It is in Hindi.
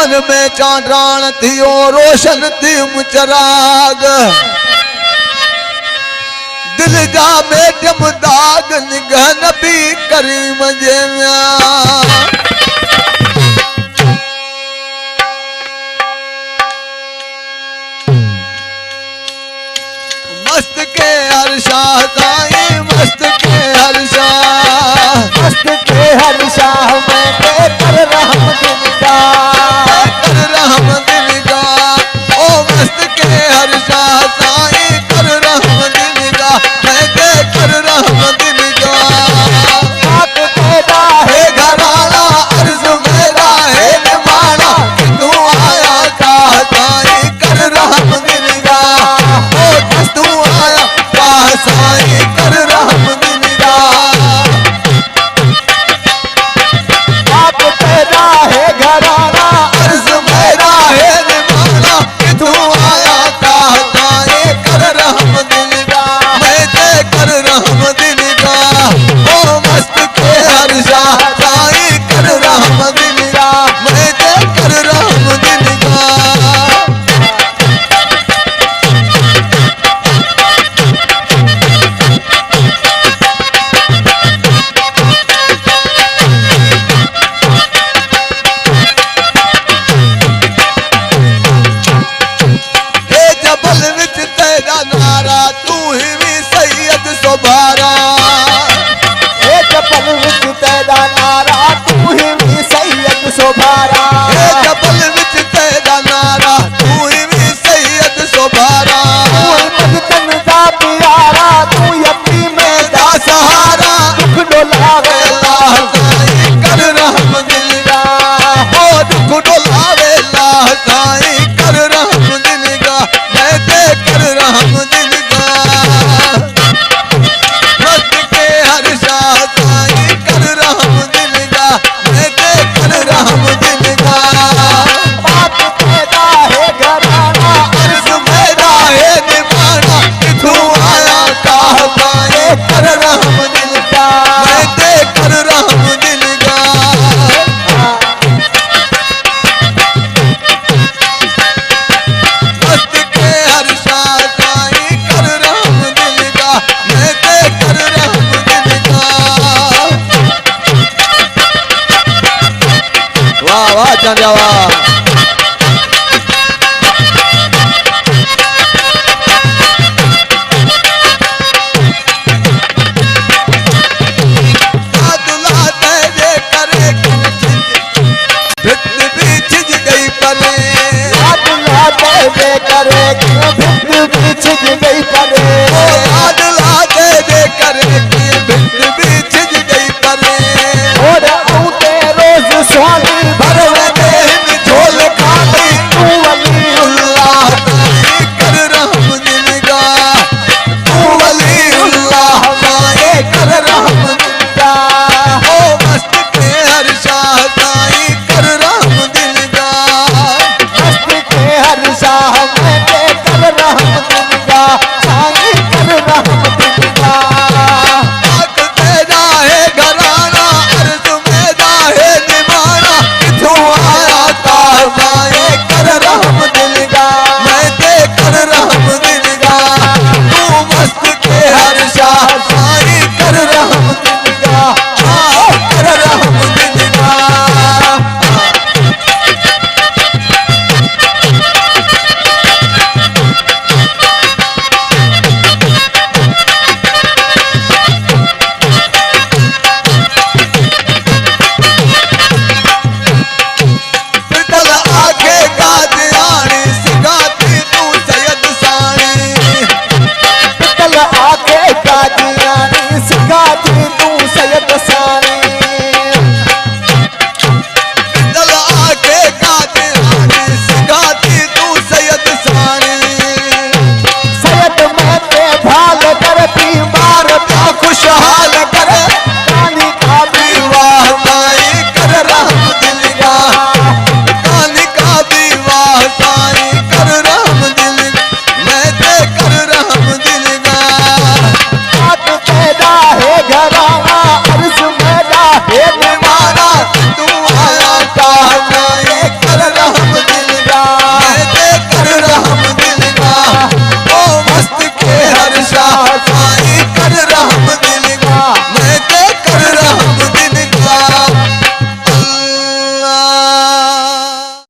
मन में चांडाण थियो रोशन थी मुचराग दिल जा मेटम दाग निगाह नबी करीम जे मस्त के हर शाह साईं मस्त के हर शाह में कर रहम दिल का ओ मस्त के हर शाह साईं कर रहम दिल का मैं कर रहम दिल का बात तेरा है घराना अर्ज मेरा है निमाना तू आया का साईं कर रहम दिल का ओ तू आया का साईं कर रहम दिल का बात तेरा है घराना अर्ज मेरा है निमाना तू आया का साईं कर रहम दिल का मैं कर रहम दिल का ओ मस्त के हर शाह साईं कर रहम दिल का मैं कर रहम दिल का कर रहम दिल का साईं हर्षा